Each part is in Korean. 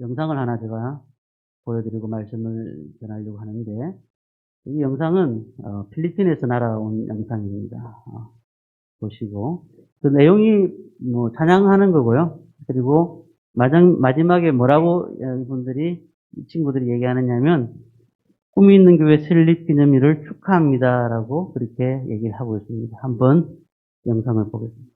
영상을 하나 제가 보여드리고 말씀을 전하려고 하는데, 이 영상은 필리핀에서 날아온 영상입니다. 보시고 그 내용이 뭐 찬양하는 거고요. 그리고 마지막에 뭐라고 이 친구들이 얘기하느냐면, 꿈이 있는 교회 설립 기념일을 축하합니다라고 그렇게 얘기를 하고 있습니다. 한번 영상을 보겠습니다.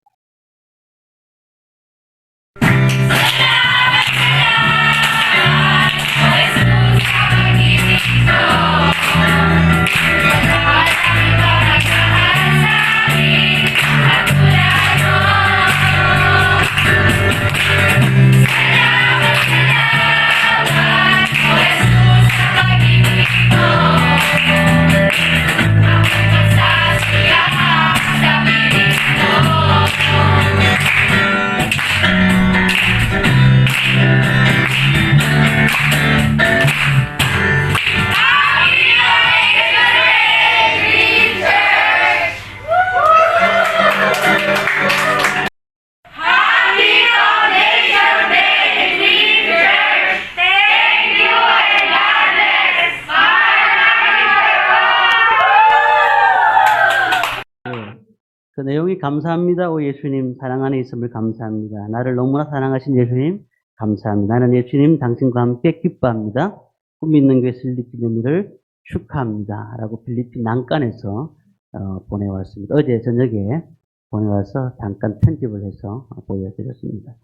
그 내용이 감사합니다. 오 예수님, 사랑 안에 있음을 감사합니다. 나를 너무나 사랑하신 예수님, 감사합니다. 나는 예수님 당신과 함께 기뻐합니다. 꿈이 있는 교회 설립 기념일을 축하합니다. 라고 필리핀 난간에서 보내왔습니다. 어제 저녁에 보내와서 잠깐 편집을 해서 보여드렸습니다.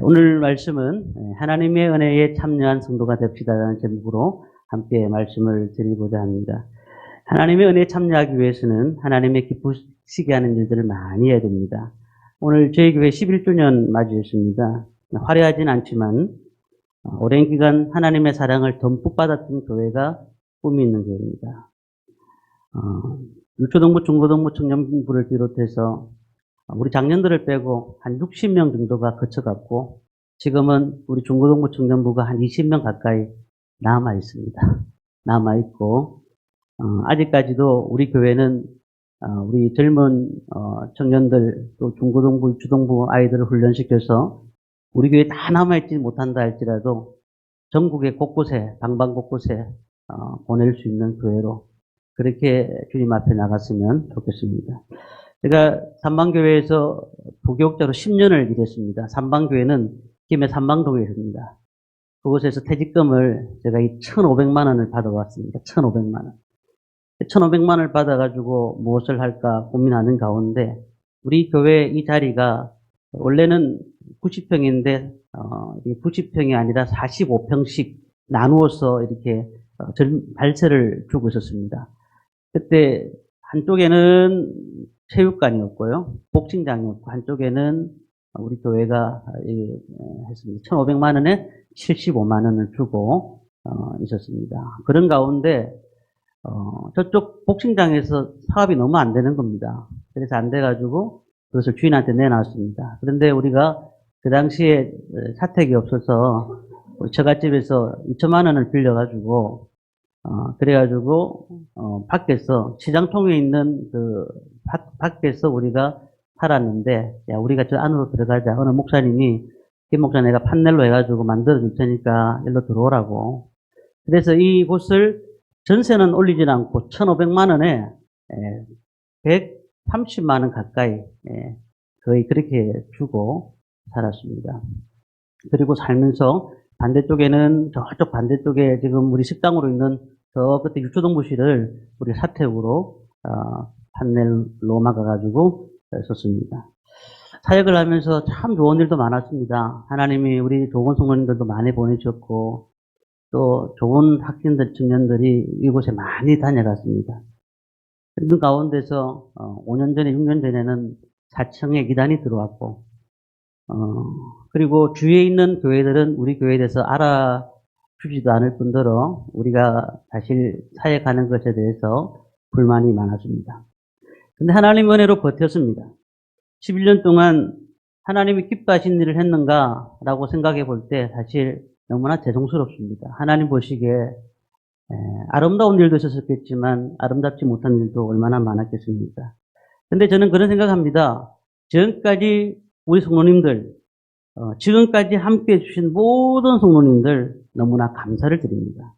오늘 말씀은 하나님의 은혜에 참여한 성도가 됩시다라는 제목으로 함께 말씀을 드리고자 합니다. 하나님의 은혜에 참여하기 위해서는 하나님의 기쁘시게 하는 일들을 많이 해야 됩니다. 오늘 저희 교회 11주년 맞이했습니다. 화려하진 않지만 오랜 기간 하나님의 사랑을 듬뿍 받았던 교회가 꿈이 있는 교회입니다. 유초동부, 중고동부, 청년부를 비롯해서 우리 장년들을 빼고 한 60명 정도가 거쳐갔고, 지금은 우리 중고동부, 청년부가 한 20명 가까이 남아있습니다. 남아있고, 아직까지도 우리 교회는 우리 젊은 청년들, 또 중고동부, 유초동부 아이들을 훈련시켜서 우리 교회에 다 남아있지 못한다 할지라도 전국의 곳곳에, 방방 곳곳에 보낼 수 있는 교회로 그렇게 주님 앞에 나갔으면 좋겠습니다. 제가 삼방교회에서 부교육자로 10년을 일했습니다. 삼방교회는 김해 삼방동에 있습니다. 그곳에서 퇴직금을 제가 1,500만 원을 받아왔습니다. 1,500만 원. 1,500만 원을 받아가지고 무엇을 할까 고민하는 가운데, 우리 교회 이 자리가 원래는 90평인데 90평이 아니라 45평씩 나누어서 이렇게 발세를 주고 있었습니다. 그때 한쪽에는 체육관이었고요, 복싱장이었고, 한쪽에는 우리 교회가 했습니다. 1,500만 원에 75만 원을 주고 있었습니다. 그런 가운데 저쪽 복싱장에서 사업이 너무 안 되는 겁니다. 그래서 안 돼가지고 그것을 주인한테 내놨습니다. 그런데 우리가 그 당시에 사택이 없어서 처갓집에서 2천만 원을 빌려가지고 그래가지고 밖에서 시장통에 있는 그 밖에서 우리가 살았는데, 야, 우리가 저 안으로 들어가자. 어느 목사님이, 김 목사 내가 판넬로 해가지고 만들어 줄 테니까 일로 들어오라고. 그래서 이곳을 전세는 올리진 않고 1,500만 원에 130만 원 가까이 거의 그렇게 주고 살았습니다. 그리고 살면서 반대쪽에는, 저쪽 반대쪽에 지금 우리 식당으로 있는 저 끝에 유초동부실을 우리 사택으로 판넬로 막아가지고 썼습니다. 사역을 하면서 참 좋은 일도 많았습니다. 하나님이 우리 좋은 성도님들도 많이 보내주셨고, 또 좋은 학생들, 청년들이 이곳에 많이 다녀갔습니다. 그 가운데서 5년 전에, 6년 전에는 4층에 기단이 들어왔고, 그리고 주위에 있는 교회들은 우리 교회에 대해서 알아주지도 않을 뿐더러 우리가 사실 사역하는 것에 대해서 불만이 많았습니다. 근데 하나님 은혜로 버텼습니다. 11년 동안 하나님이 기뻐하신 일을 했는가라고 생각해 볼 때 사실 너무나 죄송스럽습니다. 하나님 보시기에 아름다운 일도 있었겠지만 아름답지 못한 일도 얼마나 많았겠습니까? 근데 저는 그런 생각합니다. 지금까지 우리 성도님들, 지금까지 함께 해주신 모든 성도님들 너무나 감사를 드립니다.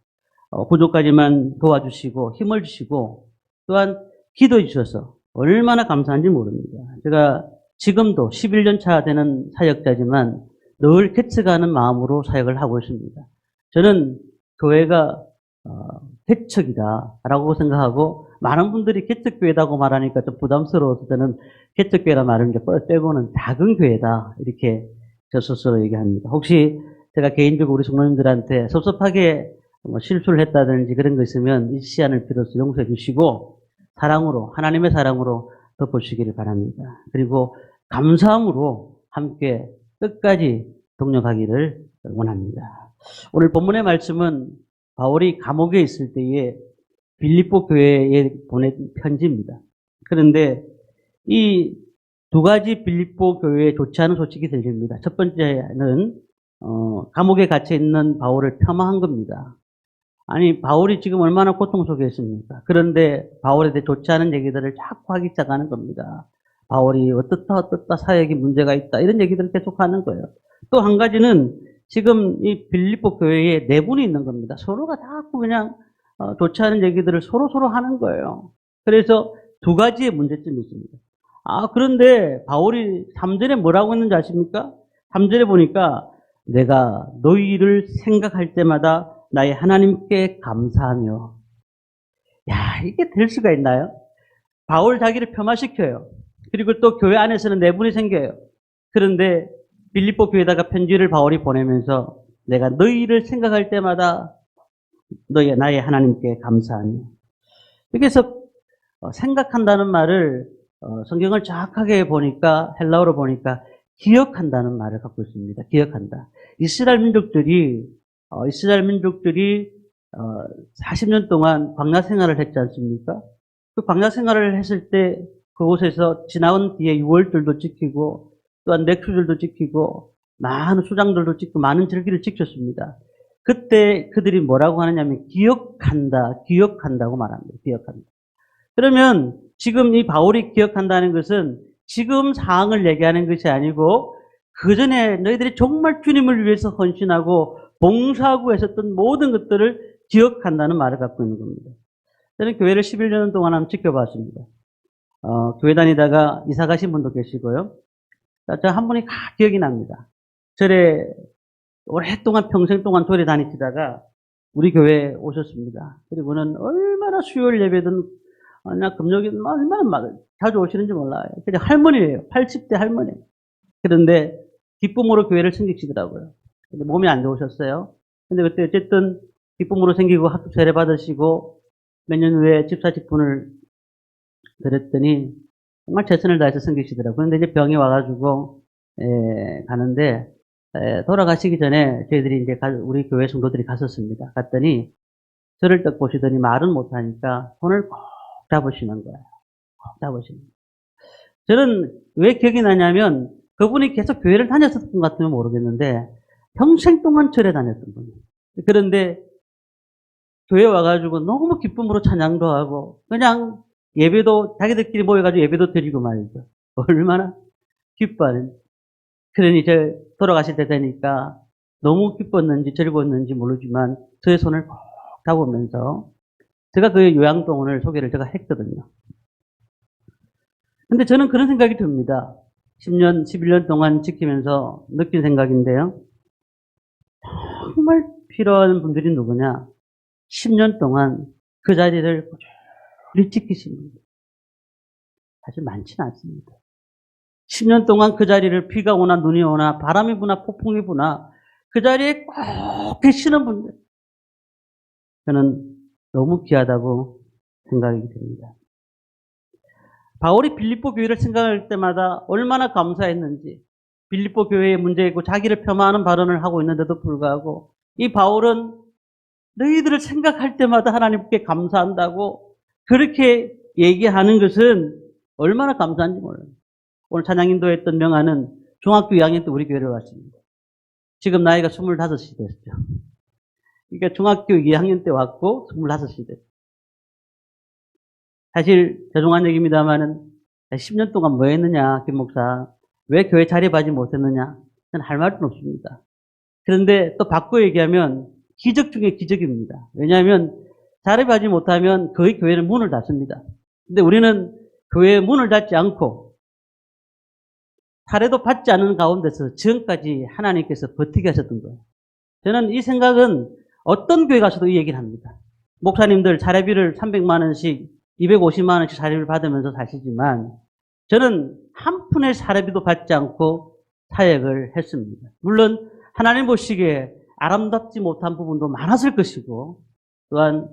부족하지만 도와주시고 힘을 주시고 또한 기도해 주셔서 얼마나 감사한지 모릅니다. 제가 지금도 11년 차 되는 사역자지만 늘 개척하는 마음으로 사역을 하고 있습니다. 저는 교회가 개척이다라고 생각하고 많은 분들이 개척교회다고 말하니까 좀 부담스러워서 저는 개척교회라 말을 이제 빼고는 작은 교회다 이렇게 저 스스로 얘기합니다. 혹시 제가 개인적으로 우리 성도님들한테 섭섭하게 실수를 했다든지 그런 거 있으면 이 시간을 빌어서 용서해 주시고 사랑으로 하나님의 사랑으로 덮어주시기를 바랍니다. 그리고 감사함으로 함께 끝까지 동력하기를 원합니다. 오늘 본문의 말씀은 바울이 감옥에 있을 때에 빌립보 교회에 보낸 편지입니다. 그런데 이 두 가지 빌립보 교회에 좋지 않은 소식이 들립니다. 첫 번째는 감옥에 갇혀 있는 바울을 폄하한 겁니다. 아니 바울이 지금 얼마나 고통 속에 있습니까? 그런데 바울에 대해 좋지 않은 얘기들을 자꾸 하기 시작하는 겁니다. 바울이 어떻다 사역이 문제가 있다 이런 얘기들을 계속하는 거예요. 또 한 가지는 지금 이 빌립보 교회에 내분이 있는 겁니다. 서로가 자꾸 그냥 좋지 않은 얘기들을 서로 하는 거예요. 그래서 두 가지의 문제점이 있습니다. 그런데 바울이 3절에 뭐라고 했는지 아십니까? 3절에 보니까 내가 너희를 생각할 때마다 나의 하나님께 감사하며. 야, 이게 될 수가 있나요? 바울 자기를 폄하시켜요. 그리고 또 교회 안에서는 내분이 생겨요. 그런데 빌립보 교회에다가 편지를 바울이 보내면서 내가 너희를 생각할 때마다 나의 하나님께 감사하며. 여기서 생각한다는 말을 성경을 정확하게 보니까 헬라어로 보니까 기억한다는 말을 갖고 있습니다. 기억한다. 이스라엘 민족들이 40년 동안 광야 생활을 했지 않습니까? 그 광야 생활을 했을 때 그곳에서 지나온 뒤에 유월절도 지키고 또한 맥주절도 지키고 많은 수장들도 지키고 많은 절기를 지켰습니다. 그때 그들이 뭐라고 하느냐면 기억한다고 말합니다. 기억한다. 그러면 지금 이 바울이 기억한다는 것은 지금 상황을 얘기하는 것이 아니고 그 전에 너희들이 정말 주님을 위해서 헌신하고 봉사하고 했었던 모든 것들을 기억한다는 말을 갖고 있는 겁니다. 저는 교회를 11년 동안 한번 지켜봤습니다. 교회 다니다가 이사 가신 분도 계시고요. 저 한 분이 기억이 납니다. 절에 오랫동안 평생 동안 절에 다니시다가 우리 교회에 오셨습니다. 그리고는 얼마나 수요일 예배든 금요일 얼마나 자주 오시는지 몰라요. 그냥 할머니예요. 80대 할머니. 그런데 기쁨으로 교회를 섬기시더라고요. 근데 몸이 안 좋으셨어요. 근데 그때 어쨌든 기쁨으로 생기고 학급 세례 받으시고 몇 년 후에 집사 직분을 드렸더니 정말 최선을 다해서 섬기시더라고요. 그런데 이제 병이 와가지고 가는데 돌아가시기 전에 저희들이 이제 우리 교회 성도들이 갔었습니다. 갔더니 저를 딱 보시더니 말은 못하니까 손을 꼭 잡으시는 거예요. 꼭 잡으시는 거예요. 저는 왜 기억이 나냐면 그분이 계속 교회를 다녔었던 것 같으면 모르겠는데 평생 동안 절에 다녔던 분이에요. 그런데 교회 와가지고 너무 기쁨으로 찬양도 하고 그냥 예배도 자기들끼리 모여가지고 예배도 드리고 말이죠. 얼마나 기뻐하는. 그러니 저 돌아가실 때 되니까 너무 기뻤는지 즐거웠는지 모르지만 저의 손을 꼭 잡으면서 제가 그 요양병원을 소개를 제가 했거든요. 근데 저는 그런 생각이 듭니다. 10년, 11년 동안 지키면서 느낀 생각인데요. 정말 필요한 분들이 누구냐? 10년 동안 그 자리를 꾸준히 지키신 분들. 사실 많지는 않습니다. 10년 동안 그 자리를 비가 오나 눈이 오나 바람이 부나 폭풍이 부나 그 자리에 꼭 계시는 분들. 저는 너무 귀하다고 생각이 듭니다. 바울이 빌립보 교회를 생각할 때마다 얼마나 감사했는지 빌립보 교회의 문제이고 자기를 폄하하는 발언을 하고 있는데도 불구하고 이 바울은 너희들을 생각할 때마다 하나님께 감사한다고 그렇게 얘기하는 것은 얼마나 감사한지 몰라요. 오늘 찬양 인도했던 명아는 중학교 2학년 때 우리 교회를 왔습니다. 지금 나이가 25이 됐죠. 그러니까 중학교 2학년 때 왔고 25이 됐죠. 사실 죄송한 얘기입니다만은 10년 동안 뭐 했느냐, 김 목사. 왜 교회 자리하지 못했느냐. 저는 할 말은 없습니다. 그런데 또 바꿔 얘기하면 기적 중에 기적입니다. 왜냐하면 자립하지 못하면 거의 교회는 문을 닫습니다. 근데 우리는 교회의 문을 닫지 않고 탈에도 받지 않는 가운데서 지금까지 하나님께서 버티게 하셨던 거예요. 저는 이 생각은 어떤 교회 가서도 이 얘기를 합니다. 목사님들 사례비를 300만 원씩 250만 원씩 사례비를 받으면서 사시지만 저는 한 푼의 사례비도 받지 않고 사역을 했습니다. 물론 하나님 보시기에 아름답지 못한 부분도 많았을 것이고 또한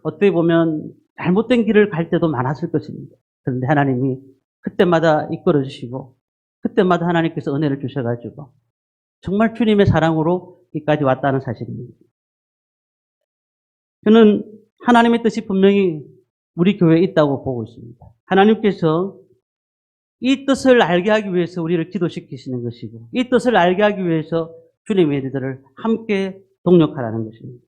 어떻게 보면 잘못된 길을 갈 때도 많았을 것입니다. 그런데 하나님이 그때마다 이끌어 주시고 그때마다 하나님께서 은혜를 주셔가지고 정말 주님의 사랑으로 여기까지 왔다는 사실입니다. 저는 하나님의 뜻이 분명히 우리 교회에 있다고 보고 있습니다. 하나님께서 이 뜻을 알게 하기 위해서 우리를 기도시키시는 것이고 이 뜻을 알게 하기 위해서 주님의 일들을 함께 동력하라는 것입니다.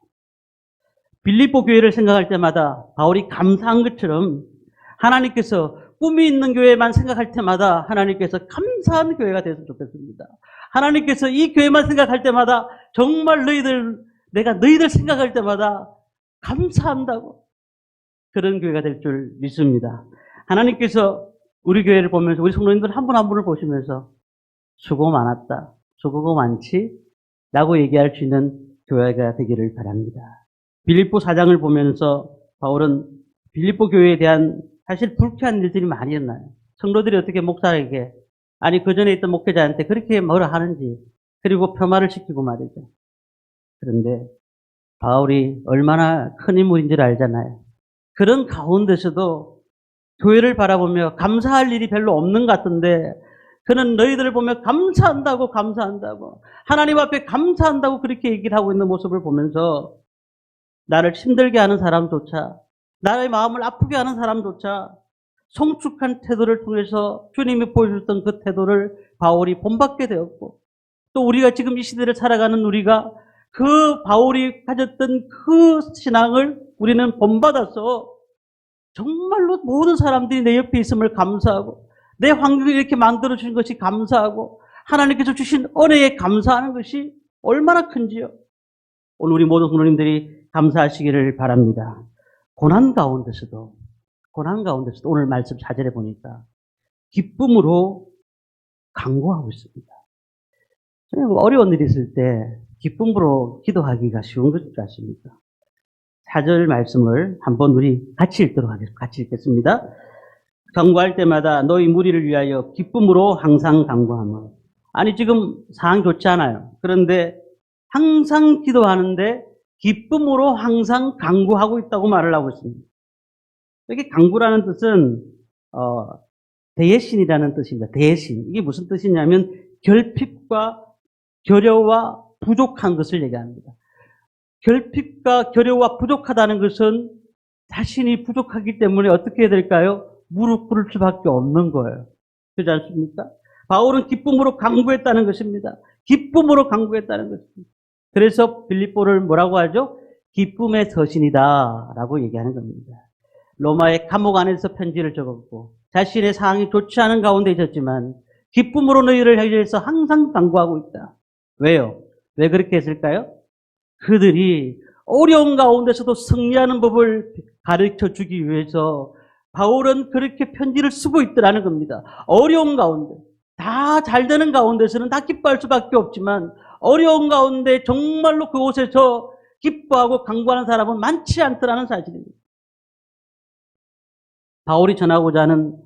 빌립보 교회를 생각할 때마다 바울이 감사한 것처럼 하나님께서 꿈이 있는 교회만 생각할 때마다 하나님께서 감사한 교회가 되었으면 좋겠습니다. 하나님께서 이 교회만 생각할 때마다 정말 내가 너희들 생각할 때마다 감사한다고 그런 교회가 될 줄 믿습니다. 하나님께서 우리 교회를 보면서 우리 성도님들 한 분 한 분을 보시면서 수고 많았다, 수고가 많지? 라고 얘기할 수 있는 교회가 되기를 바랍니다. 빌립보 4장을 보면서 바울은 빌립보 교회에 대한 사실 불쾌한 일들이 많이 일어나요. 성도들이 어떻게 목사에게 아니 그 전에 있던 목회자한테 그렇게 뭐라 하는지 그리고 폄하를 시키고 말이죠. 그런데 바울이 얼마나 큰 인물인지를 알잖아요. 그런 가운데서도 교회를 바라보며 감사할 일이 별로 없는 것 같은데 그는 너희들을 보며 감사한다고 하나님 앞에 감사한다고 그렇게 얘기를 하고 있는 모습을 보면서 나를 힘들게 하는 사람조차 나의 마음을 아프게 하는 사람조차 성숙한 태도를 통해서 주님이 보여줬던 그 태도를 바울이 본받게 되었고 또 우리가 지금 이 시대를 살아가는 우리가 그 바울이 가졌던 그 신앙을 우리는 본받아서 정말로 모든 사람들이 내 옆에 있음을 감사하고 내 환경을 이렇게 만들어주신 것이 감사하고 하나님께서 주신 은혜에 감사하는 것이 얼마나 큰지요. 오늘 우리 모든 성도님들이 감사하시기를 바랍니다. 고난 가운데서도 오늘 말씀 4절에 보니까 기쁨으로 간구하고 있습니다. 어려운 일이 있을 때 기쁨으로 기도하기가 쉬운 것 같습니까? 4절 말씀을 한번 우리 같이 읽도록 하겠습니다. 같이 읽겠습니다. 간구할 때마다 너희 무리를 위하여 기쁨으로 항상 간구하며. 아니 지금 상황 좋지 않아요. 그런데 항상 기도하는데 기쁨으로 항상 간구하고 있다고 말을 하고 있습니다. 여기 간구라는 뜻은 대예신이라는 뜻입니다. 대예신. 이게 무슨 뜻이냐면 결핍과 결여와 부족한 것을 얘기합니다. 결핍과 결여와 부족하다는 것은 자신이 부족하기 때문에 어떻게 해야 될까요? 무릎 꿇을 수밖에 없는 거예요. 그렇지 않습니까? 바울은 기쁨으로 간구했다는 것입니다. 기쁨으로 간구했다는 것입니다. 그래서 빌립보를 뭐라고 하죠? 기쁨의 서신이다 라고 얘기하는 겁니다. 로마의 감옥 안에서 편지를 적었고 자신의 상황이 좋지 않은 가운데 있었지만 기쁨으로 너희를 위해서 항상 간구하고 있다. 왜요? 왜 그렇게 했을까요? 그들이 어려운 가운데서도 승리하는 법을 가르쳐 주기 위해서 바울은 그렇게 편지를 쓰고 있더라는 겁니다. 어려운 가운데, 다 잘 되는 가운데서는 다 기뻐할 수밖에 없지만 어려운 가운데 정말로 그곳에서 기뻐하고 간구하는 사람은 많지 않더라는 사실입니다. 바울이 전하고자 하는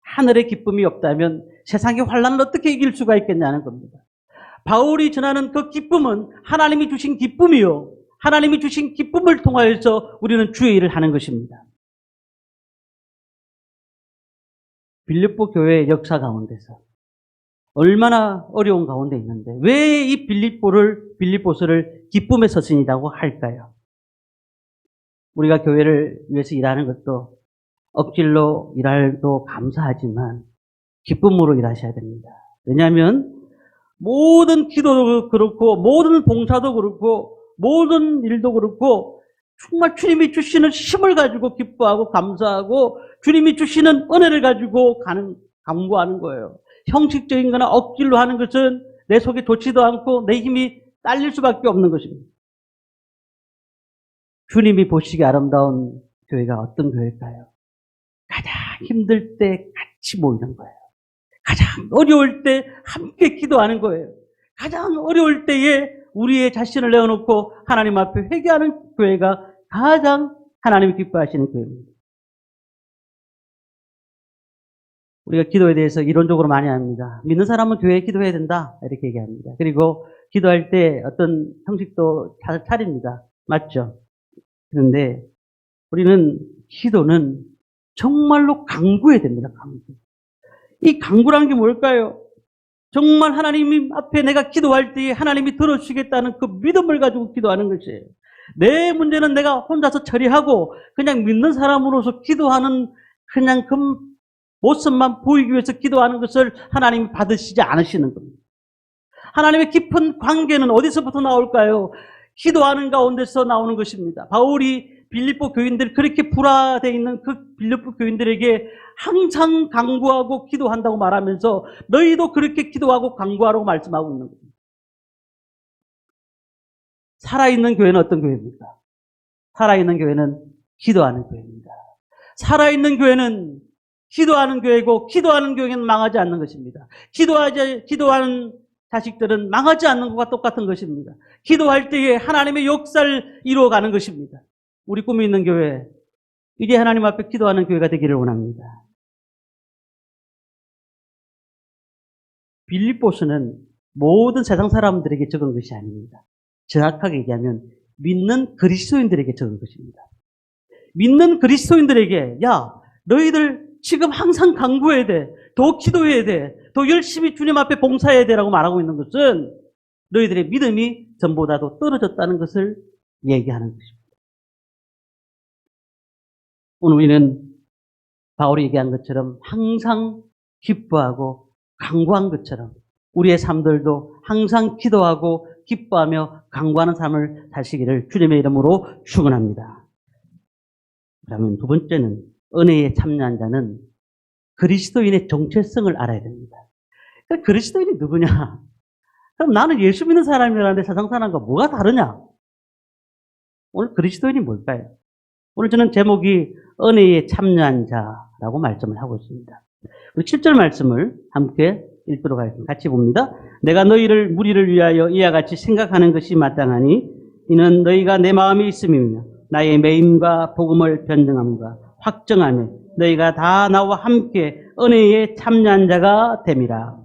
하늘의 기쁨이 없다면 세상의 환난을 어떻게 이길 수가 있겠냐는 겁니다. 바울이 전하는 그 기쁨은 하나님이 주신 기쁨이요. 하나님이 주신 기쁨을 통하여서 우리는 주의 일을 하는 것입니다. 빌립보 교회의 역사 가운데서 얼마나 어려운 가운데 있는데 왜 이 빌립보서를 기쁨의 서신이라고 할까요? 우리가 교회를 위해서 일하는 것도 억질로 일할도 감사하지만 기쁨으로 일하셔야 됩니다. 왜냐하면 모든 기도도 그렇고 모든 봉사도 그렇고 모든 일도 그렇고 정말 주님이 주시는 힘을 가지고 기뻐하고 감사하고 주님이 주시는 은혜를 가지고 간구하는 거예요. 형식적인 거나 억지로 하는 것은 내 속이 좋지도 않고 내 힘이 딸릴 수밖에 없는 것입니다. 주님이 보시기에 아름다운 교회가 어떤 교회일까요? 가장 힘들 때 같이 모이는 거예요. 가장 어려울 때 함께 기도하는 거예요. 가장 어려울 때에 우리의 자신을 내어놓고 하나님 앞에 회개하는 교회가 가장 하나님이 기뻐하시는 교회입니다. 우리가 기도에 대해서 이론적으로 많이 합니다. 믿는 사람은 교회에 기도해야 된다 이렇게 얘기합니다. 그리고 기도할 때 어떤 형식도 차립니다. 맞죠? 그런데 우리는 기도는 정말로 강구해야 됩니다. 강구. 이 강구란 게 뭘까요? 정말 하나님 앞에 내가 기도할 때 하나님이 들어주시겠다는 그 믿음을 가지고 기도하는 것이에요. 내 문제는 내가 혼자서 처리하고 그냥 믿는 사람으로서 기도하는 그냥 그 모습만 보이기 위해서 기도하는 것을 하나님이 받으시지 않으시는 겁니다. 하나님의 깊은 관계는 어디서부터 나올까요? 기도하는 가운데서 나오는 것입니다. 바울이 빌립보 교인들 그렇게 불화되어 있는 그 빌립보 교인들에게 항상 간구하고 기도한다고 말하면서 너희도 그렇게 기도하고 간구하라고 말씀하고 있는 겁니다. 살아있는 교회는 어떤 교회입니까? 살아있는 교회는 기도하는 교회입니다. 살아있는 교회는 기도하는 교회고 기도하는 교회는 망하지 않는 것입니다. 기도하는 자식들은 망하지 않는 것과 똑같은 것입니다. 기도할 때에 하나님의 역사를 이루어가는 것입니다. 우리 꿈이 있는 교회, 이제 하나님 앞에 기도하는 교회가 되기를 원합니다. 빌립보서는 모든 세상 사람들에게 적은 것이 아닙니다. 정확하게 얘기하면 믿는 그리스도인들에게 적은 것입니다. 믿는 그리스도인들에게 야, 너희들 지금 항상 간구해야 돼. 더 기도해야 돼. 더 열심히 주님 앞에 봉사해야 되라고 말하고 있는 것은 너희들의 믿음이 전보다도 떨어졌다는 것을 얘기하는 것입니다. 오늘 우리는 바울이 얘기한 것처럼 항상 기뻐하고 간구한 것처럼 우리의 삶들도 항상 기도하고 기뻐하며 간구하는 삶을 사시기를 주님의 이름으로 축원합니다. 그러면 두 번째는 은혜에 참여한 자는 그리스도인의 정체성을 알아야 됩니다. 그러니까 그리스도인이 누구냐? 그럼 나는 예수 믿는 사람이라는데 세상 사람과 뭐가 다르냐? 오늘 그리스도인이 뭘까요? 오늘 저는 제목이 은혜에 참여한 자라고 말씀을 하고 있습니다. 우리 7절 말씀을 함께 읽도록 하겠습니다. 같이 봅니다. 내가 너희를 무리를 위하여 이와 같이 생각하는 것이 마땅하니 이는 너희가 내 마음에 있음이며 나의 매임과 복음을 변증함과 확정하며 너희가 다 나와 함께 은혜에 참여한 자가 됨이라.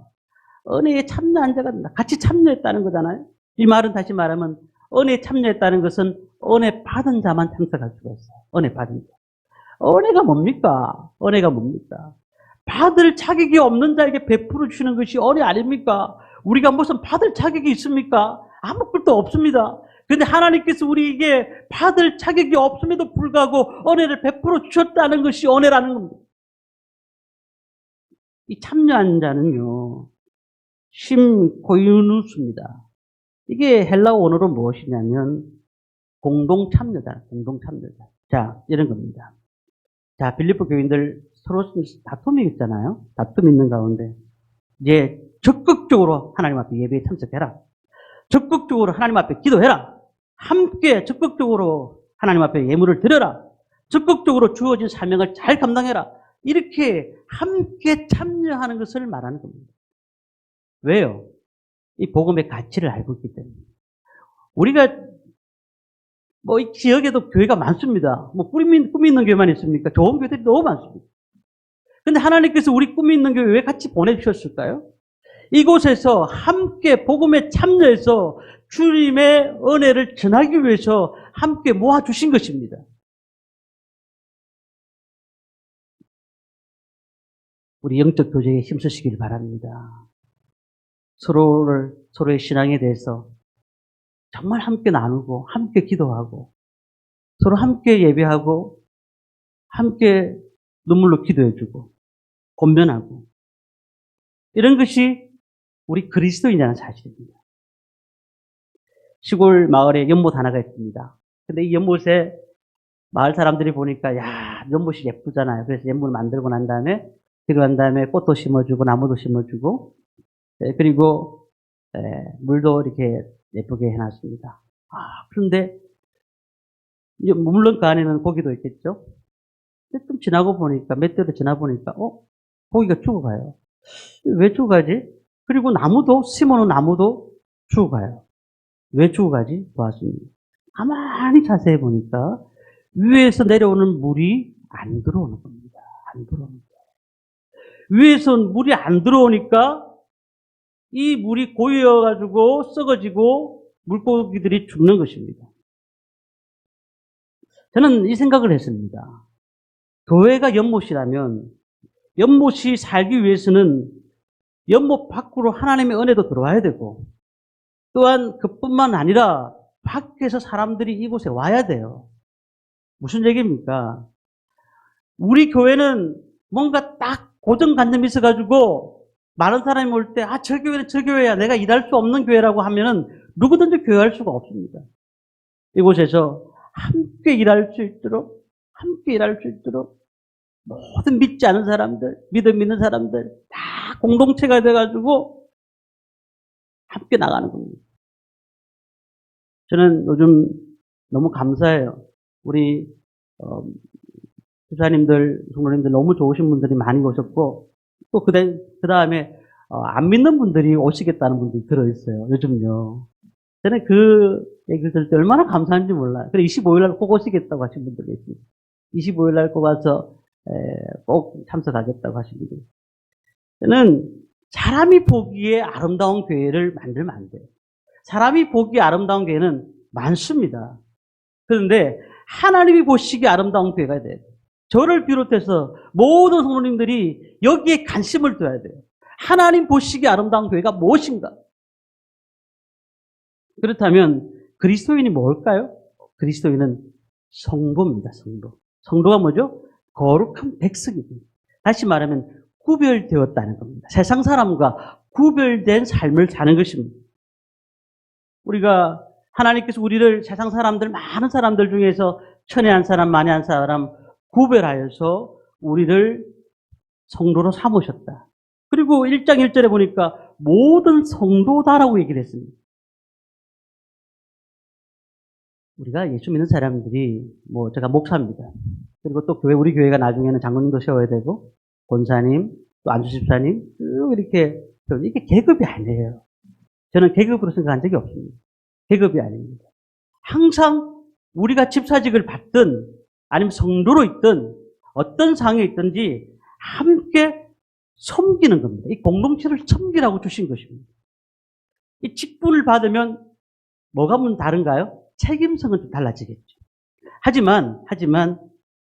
은혜에 참여한 자가 같이 참여했다는 거잖아요. 이 말은 다시 말하면 은혜에 참여했다는 것은 은혜 받은 자만 참석할 수가 있어요. 은혜 받은 자. 은혜가 뭡니까? 은혜가 뭡니까? 받을 자격이 없는 자에게 베풀어 주시는 것이 은혜 아닙니까? 우리가 무슨 받을 자격이 있습니까? 아무것도 없습니다. 그런데 하나님께서 우리에게 받을 자격이 없음에도 불구하고 은혜를 베풀어 주셨다는 것이 은혜라는 겁니다. 이 참여한 자는요, 심코이누스입니다. 이게 헬라어 원어로 무엇이냐면 공동 참여자, 공동 참여자. 자, 이런 겁니다. 자, 빌립보 교인들 서로 다툼이 있잖아요. 다툼이 있는 가운데 이제 적극적으로 하나님 앞에 예배에 참석해라. 적극적으로 하나님 앞에 기도해라. 함께 적극적으로 하나님 앞에 예물을 드려라. 적극적으로 주어진 사명을 잘 감당해라. 이렇게 함께 참여하는 것을 말하는 겁니다. 왜요? 이 복음의 가치를 알고 있기 때문에. 우리가 이 지역에도 교회가 많습니다. 꿈이 있는 교회만 있습니까? 좋은 교회들이 너무 많습니다. 근데 하나님께서 우리 꿈이 있는 교회 왜 같이 보내주셨을까요? 이곳에서 함께 복음에 참여해서 주님의 은혜를 전하기 위해서 함께 모아주신 것입니다. 우리 영적 교제에 힘쓰시길 바랍니다. 서로의 신앙에 대해서 정말 함께 나누고 함께 기도하고 서로 함께 예배하고 함께 눈물로 기도해주고 권면하고 이런 것이 우리 그리스도인이라는 사실입니다. 시골 마을에 연못 하나가 있습니다. 근데 이 연못에 마을 사람들이 보니까 야, 연못이 예쁘잖아요. 그래서 연못을 만들고 난 다음에 필요한 다음에 꽃도 심어주고 나무도 심어주고 그리고 물도 이렇게 예쁘게 해놨습니다. 그런데 이제 물론 그 안에는 고기도 있겠죠. 근데 좀 지나고 보니까 몇 대를 지나 보니까 고기가 죽어가요. 왜 죽어가지? 그리고 나무도 심어놓은 나무도 죽어가요. 왜 죽어가지? 보았습니다. 가만히 자세히 보니까 위에서 내려오는 물이 안 들어오는 겁니다. 안 들어오는 거예요. 위에서 물이 안 들어오니까 이 물이 고여가지고 썩어지고 물고기들이 죽는 것입니다. 저는 이 생각을 했습니다. 교회가 연못이라면 연못이 살기 위해서는 연못 밖으로 하나님의 은혜도 들어와야 되고 또한 그뿐만 아니라 밖에서 사람들이 이곳에 와야 돼요. 무슨 얘기입니까? 우리 교회는 뭔가 딱 고정관념이 있어가지고 많은 사람이 올 때 저 교회는 저 교회야, 내가 일할 수 없는 교회라고 하면은 누구든지 교회할 수가 없습니다. 이곳에서 함께 일할 수 있도록 모든 믿지 않은 사람들, 믿음 있는 사람들 다 공동체가 돼가지고 함께 나가는 겁니다. 저는 요즘 너무 감사해요. 우리 교사님들, 성도님들 너무 좋으신 분들이 많이 오셨고 또 그 다음에 안 믿는 분들이 오시겠다는 분들이 들어있어요. 요즘요. 저는 그 얘기를 들을 때 얼마나 감사한지 몰라요. 그래 25일 날 꼭 오시겠다고 하신 분들이 있어요. 25일 날 꼭 와서 꼭 참석하겠다고 하신 분들이. 저는 사람이 보기에 아름다운 교회를 만들면 안 돼요. 사람이 보기에 아름다운 교회는 많습니다. 그런데 하나님이 보시기에 아름다운 교회가 돼요. 저를 비롯해서 모든 성도님들이 여기에 관심을 둬야 돼요. 하나님 보시기에 아름다운 교회가 무엇인가? 그렇다면 그리스도인이 뭘까요? 그리스도인은 성도입니다. 성도가 뭐죠? 거룩한 백성입니다. 다시 말하면 구별되었다는 겁니다. 세상 사람과 구별된 삶을 사는 것입니다. 우리가 하나님께서 우리를 세상 사람들, 많은 사람들 중에서 천혜한 사람, 만혜한 사람 구별하여서 우리를 성도로 삼으셨다. 그리고 1장 1절에 보니까 모든 성도다라고 얘기를 했습니다. 우리가 예수 믿는 사람들이, 제가 목사입니다. 그리고 또 우리 교회가 나중에는 장로님도 세워야 되고, 권사님, 또 안주집사님, 쭉 이렇게, 이게 계급이 아니에요. 저는 계급으로 생각한 적이 없습니다. 계급이 아닙니다. 항상 우리가 집사직을 받든, 아니면 성도로 있든, 어떤 상에 있든지, 함께 섬기는 겁니다. 이 공동체를 섬기라고 주신 것입니다. 이 직분을 받으면 뭐가 다른가요? 책임성은 좀 달라지겠죠. 하지만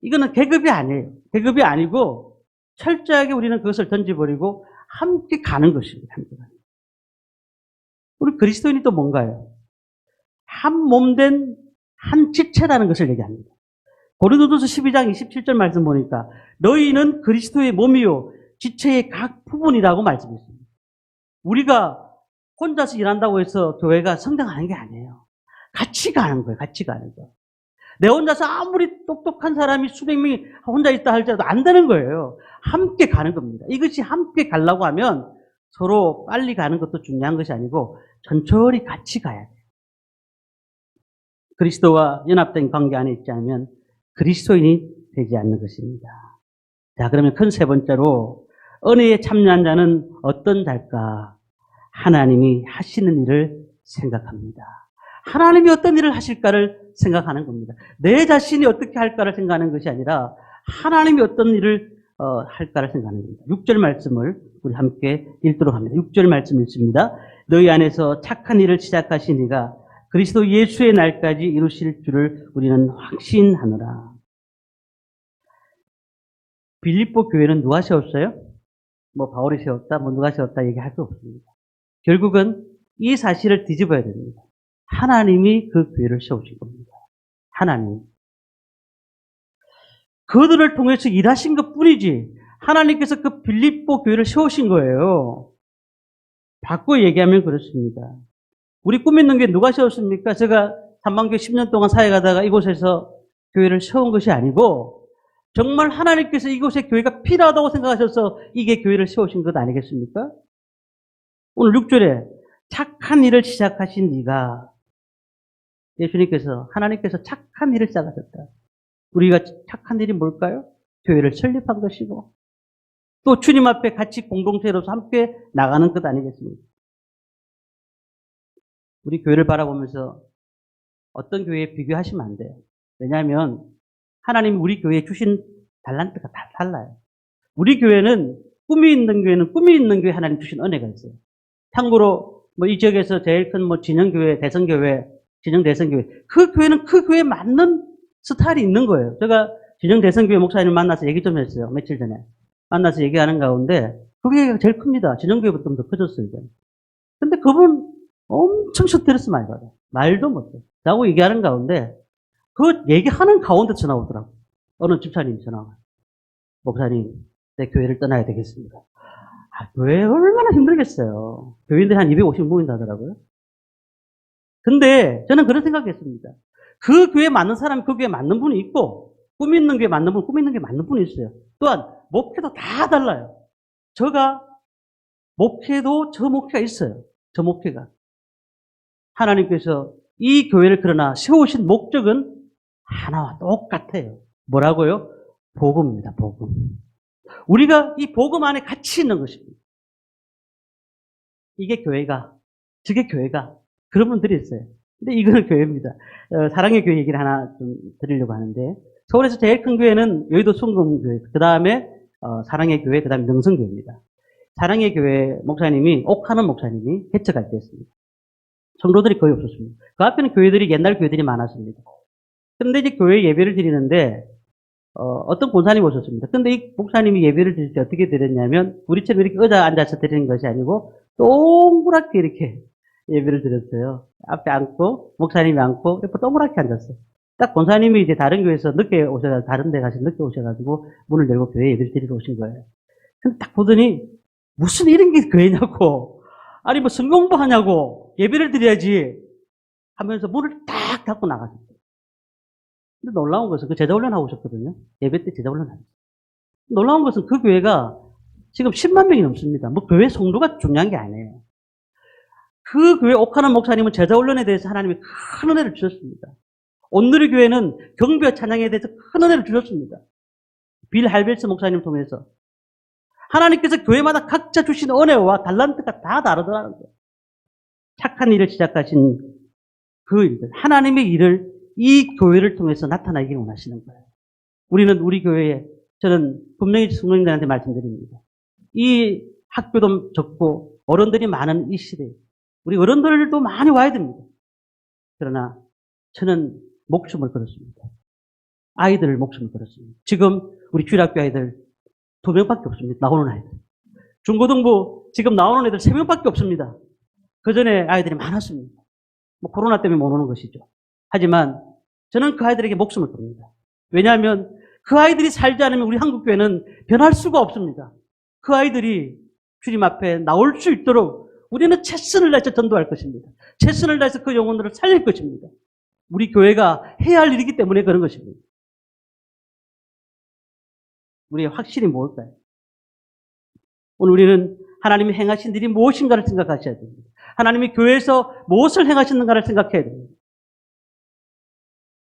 이거는 계급이 아니에요. 계급이 아니고 철저하게 우리는 그것을 던져버리고 함께 가는 것입니다. 함께 가는. 우리 그리스도인이 또 뭔가요? 한 몸된 한 지체라는 것을 얘기합니다. 고린도전서 12장 27절 말씀 보니까 너희는 그리스도의 몸이요 지체의 각 부분이라고 말씀했습니다. 우리가 혼자서 일한다고 해서 교회가 성장하는 게 아니에요. 같이 가는 거예요. 같이 가는 거. 내 혼자서 아무리 똑똑한 사람이 수백 명이 혼자 있다 할지라도 안 되는 거예요. 함께 가는 겁니다. 이것이 함께 가려고 하면 서로 빨리 가는 것도 중요한 것이 아니고 천천히 같이 가야 돼요. 그리스도와 연합된 관계 안에 있지 않으면 그리스도인이 되지 않는 것입니다. 자, 그러면 큰 세 번째로 은혜에 참여한 자는 어떤 자일까? 하나님이 하시는 일을 생각합니다. 하나님이 어떤 일을 하실까를 생각하는 겁니다. 내 자신이 어떻게 할까를 생각하는 것이 아니라 하나님이 어떤 일을 할까를 생각하는 겁니다. 6절 말씀을 우리 함께 읽도록 합니다. 6절 말씀 읽습니다. 너희 안에서 착한 일을 시작하신 이가 그리스도 예수의 날까지 이루실 줄을 우리는 확신하노라. 빌립보 교회는 누가 세웠어요? 바울이 세웠다, 누가 세웠다 얘기할 수 없습니다. 결국은 이 사실을 뒤집어야 됩니다. 하나님이 그 교회를 세우신 겁니다. 하나님. 그들을 통해서 일하신 것 뿐이지 하나님께서 그 빌립보 교회를 세우신 거예요. 바꿔 얘기하면 그렇습니다. 우리 꿈 있는 게 누가 세웠습니까? 제가 삼방교회 10년 동안 사회 가다가 이곳에서 교회를 세운 것이 아니고 정말 하나님께서 이곳에 교회가 필요하다고 생각하셔서 이게 교회를 세우신 것 아니겠습니까? 오늘 6절에 착한 일을 시작하신 네가 예수님께서 하나님께서 착한 일을 시작하셨다. 우리가 착한 일이 뭘까요? 교회를 설립한 것이고 또 주님 앞에 같이 공동체로서 함께 나가는 것 아니겠습니까? 우리 교회를 바라보면서 어떤 교회에 비교하시면 안 돼요. 왜냐하면 하나님이 우리 교회에 주신 달란트가 다 달라요. 우리 교회는 꿈이 있는 교회는 꿈이 있는 교회 하나님 주신 은혜가 있어요. 참고로 뭐 이 지역에서 제일 큰 뭐 진영교회, 대성교회, 진영 대성교회 그 교회는 그 교회에 맞는 스타일이 있는 거예요. 제가 진영 대성교회 목사님 만나서 얘기 좀 했어요. 며칠 전에 만나서 얘기하는 가운데 그 교회가 제일 큽니다. 진영교회보다 좀 더 커졌어요. 근데 그분 엄청 스트레스 많이 받아요. 말도 못해요. 라고 얘기하는 가운데 그 얘기하는 가운데 전화 오더라고요. 어느 집사님이 전화 와요. 목사님, 내 교회를 떠나야 되겠습니다. 아, 교회 얼마나 힘들겠어요. 교인들이 한 250 모인다더라고요. 근데 저는 그런 생각했습니다. 그 교회에 맞는 사람이 그 교회에 맞는 분이 있고 꿈 있는 교회에 맞는 분, 꿈 있는 교회에 맞는 분이 있어요. 또한 목회도 다 달라요. 제가 목회도 저 목회가 있어요. 저 목회가. 하나님께서 이 교회를 그러나 세우신 목적은 하나와 똑같아요. 뭐라고요? 복음입니다. 복음. 우리가 이 복음 안에 같이 있는 것입니다. 이게 교회가, 저게 교회가 그런 분들이 있어요. 근데 이거는 교회입니다. 사랑의 교회 얘기를 하나 좀 드리려고 하는데 서울에서 제일 큰 교회는 여의도 순금교회, 그 다음에 사랑의 교회, 그 다음에 명성교회입니다. 사랑의 교회 목사님이 옥하는 목사님이 개척할 때였습니다. 성도들이 거의 없었습니다. 그 앞에는 교회들이 옛날 교회들이 많았습니다. 그런데 이제 교회 예배를 드리는데 어떤 권사님이 오셨습니다. 근데 이 목사님이 예배를 드릴 때 어떻게 드렸냐면 우리처럼 이렇게 의자 앉아서 드리는 것이 아니고 동그랗게 이렇게 예배를 드렸어요. 앞에 앉고 목사님이 앉고 이렇게 동그랗게 앉았어요. 딱 권사님이 이제 다른 교회에서 늦게 오셔가지고 다른 데 가서 늦게 오셔가지고 문을 열고 교회 예배를 드리러 오신 거예요. 근데 딱 보더니 무슨 이런 게 교회냐고 아니 뭐 성공부 하냐고 예배를 드려야지 하면서 문을 딱 닫고 나갔어요. 근데 놀라운 것은 그 제자훈련 하고 오셨거든요. 예배 때 제자훈련 하셨어요. 놀라운 것은 그 교회가 지금 10만 명이 넘습니다. 뭐 교회 성도가 중요한 게 아니에요. 그 교회 옥하는 목사님은 제자훈련에 대해서 하나님이 큰 은혜를 주셨습니다. 온누리 교회는 경배와 찬양에 대해서 큰 은혜를 주셨습니다. 빌 할벨스 목사님 통해서 하나님께서 교회마다 각자 주신 은혜와 달란트가 다 다르더라는 거예요. 착한 일을 시작하신 그 일들, 하나님의 일을 이 교회를 통해서 나타나기를 원하시는 거예요. 우리는 우리 교회에 저는 분명히 성도님들한테 말씀드립니다. 이 학교도 적고 어른들이 많은 이 시대에 우리 어른들도 많이 와야 됩니다. 그러나 저는 목숨을 걸었습니다. 아이들 목숨을 걸었습니다. 지금 우리 주일학교 아이들 2명밖에 없습니다. 나오는 아이들. 중고등부 지금 나오는 애들 3명밖에 없습니다. 그 전에 아이들이 많았습니다. 뭐 코로나 때문에 못 오는 것이죠. 하지만 저는 그 아이들에게 목숨을 겁니다. 왜냐하면 그 아이들이 살지 않으면 우리 한국교회는 변할 수가 없습니다. 그 아이들이 주님 앞에 나올 수 있도록 우리는 최선을 다해서 전도할 것입니다. 최선을 다해서 그 영혼들을 살릴 것입니다. 우리 교회가 해야 할 일이기 때문에 그런 것입니다. 우리의 확실히 뭘까요? 오늘 우리는 하나님이 행하신 일이 무엇인가를 생각하셔야 됩니다. 하나님이 교회에서 무엇을 행하시는가를 생각해야 됩니다.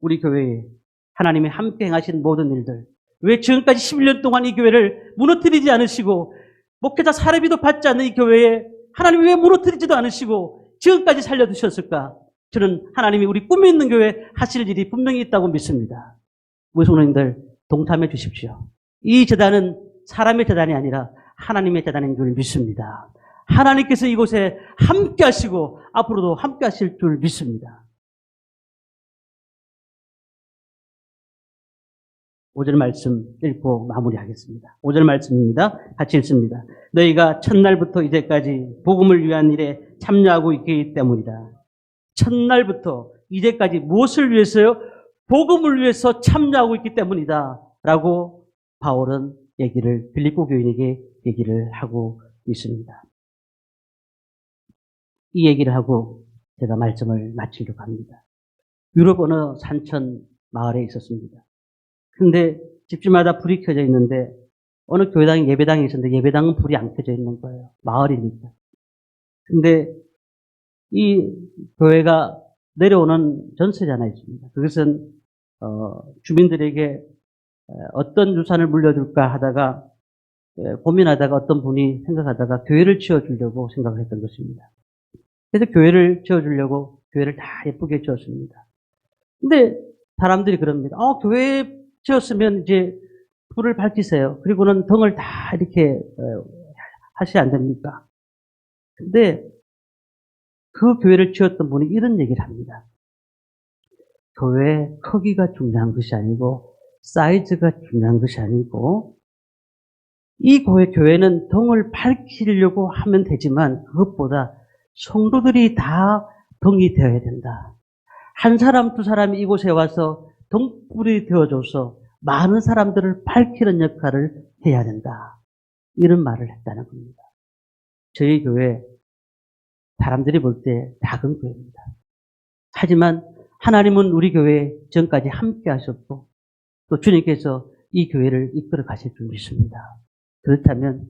우리 교회에 하나님이 함께 행하신 모든 일들, 왜 지금까지 11년 동안 이 교회를 무너뜨리지 않으시고 목회자 사례비도 받지 않는 이 교회에 하나님이 왜 무너뜨리지도 않으시고 지금까지 살려두셨을까? 저는 하나님이 우리 꿈이 있는 교회 하실 일이 분명히 있다고 믿습니다. 우리 성도님들 동참해 주십시오. 이 재단은 사람의 재단이 아니라 하나님의 재단인 줄 믿습니다. 하나님께서 이곳에 함께 하시고 앞으로도 함께 하실 줄 믿습니다. 5절 말씀 읽고 마무리하겠습니다. 5절 말씀입니다. 같이 읽습니다. 너희가 첫날부터 이제까지 복음을 위한 일에 참여하고 있기 때문이다. 첫날부터 이제까지 무엇을 위해서요? 복음을 위해서 참여하고 있기 때문이다. 라고 바울은 빌립보 교인에게 얘기를 하고 있습니다. 이 얘기를 하고 제가 말씀을 마치려고 합니다. 유럽 어느 산천 마을에 있었습니다. 근데 집집마다 불이 켜져 있는데 어느 교회당에 예배당이 있었는데 예배당은 불이 안 켜져 있는 거예요. 마을이니까. 근데 이 교회가 내려오는 전세지 하나 있습니다. 그것은 주민들에게 어떤 유산을 물려줄까 하다가 고민하다가 어떤 분이 생각하다가 교회를 지어주려고 생각을 했던 것입니다. 그래서 교회를 지어주려고 교회를 다 예쁘게 지었습니다. 근데 사람들이 그럽니다. 교회 지었으면 이제 불을 밝히세요. 그리고는 등을 다 이렇게 하시면 안 됩니까? 근데 그 교회를 지었던 분이 이런 얘기를 합니다. 교회 크기가 중요한 것이 아니고 사이즈가 중요한 것이 아니고 이 교회는 등을 밝히려고 하면 되지만 그것보다 성도들이 다 등이 되어야 된다. 한 사람 두 사람이 이곳에 와서 등불이 되어줘서 많은 사람들을 밝히는 역할을 해야 된다. 이런 말을 했다는 겁니다. 저희 교회 사람들이 볼 때 작은 교회입니다. 하지만 하나님은 우리 교회에 전까지 함께 하셨고 또 주님께서 이 교회를 이끌어 가실 줄 믿습니다. 그렇다면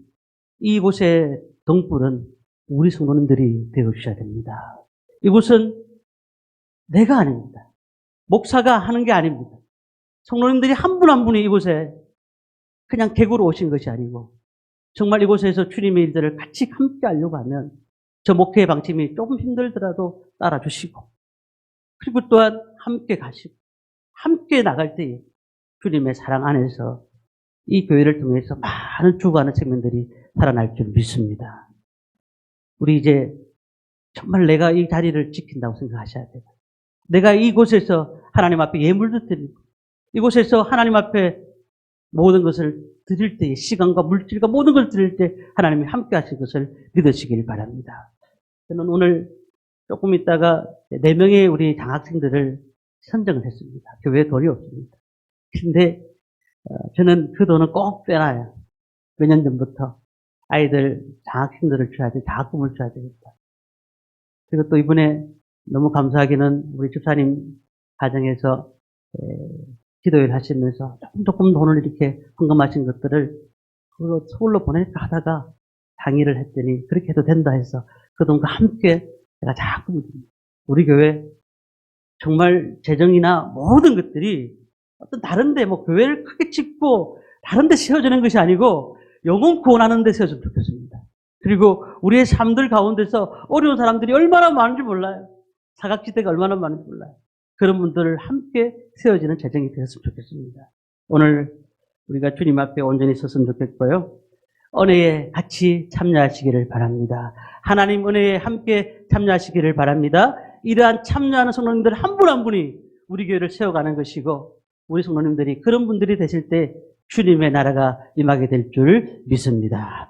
이곳의 등불은 우리 성도님들이 되어주셔야 됩니다. 이곳은 내가 아닙니다. 목사가 하는 게 아닙니다. 성도님들이 한 분 한 분이 이곳에 그냥 객으로 오신 것이 아니고 정말 이곳에서 주님의 일들을 같이 함께 하려고 하면 저 목회의 방침이 조금 힘들더라도 따라주시고 그리고 또한 함께 가시고 함께 나갈 때에 주님의 사랑 안에서 이 교회를 통해서 많은 죽어가는 생명들이 살아날 줄 믿습니다. 우리 이제 정말 내가 이 자리를 지킨다고 생각하셔야 돼요. 내가 이곳에서 하나님 앞에 예물도 드리고 이곳에서 하나님 앞에 모든 것을 드릴 때 시간과 물질과 모든 것을 드릴 때 하나님이 함께 하실 것을 믿으시길 바랍니다. 저는 오늘 조금 있다가 4명의 우리 장학생들을 선정을 했습니다. 교회에 돈이 없습니다. 근데 저는 그 돈을 꼭 빼놔요. 몇 년 전부터 아이들 장학생들을 줘야 돼, 장학금을 줘야 되겠다. 그리고 또 이번에 너무 감사하기는 우리 집사님 가정에서 기도를 하시면서 조금 돈을 이렇게 헌금하신 것들을 그걸로 서울로 보낼까 하다가 상의를 했더니 그렇게 해도 된다 해서 그 돈과 함께 제가 자꾸 우리 교회 정말 재정이나 모든 것들이 어떤 다른데 뭐 교회를 크게 짓고 다른데 세워지는 것이 아니고 영혼 구원하는 데 세워졌으면 좋겠습니다. 그리고 우리의 삶들 가운데서 어려운 사람들이 얼마나 많은지 몰라요. 사각지대가 얼마나 많은지 몰라요. 그런 분들을 함께 세워지는 재정이 되었으면 좋겠습니다. 오늘 우리가 주님 앞에 온전히 섰으면 좋겠고요. 은혜에 같이 참여하시기를 바랍니다. 하나님 은혜에 함께 참여하시기를 바랍니다. 이러한 참여하는 성도님들 한 분 한 분이 우리 교회를 세워가는 것이고 우리 성도님들이 그런 분들이 되실 때 주님의 나라가 임하게 될 줄 믿습니다.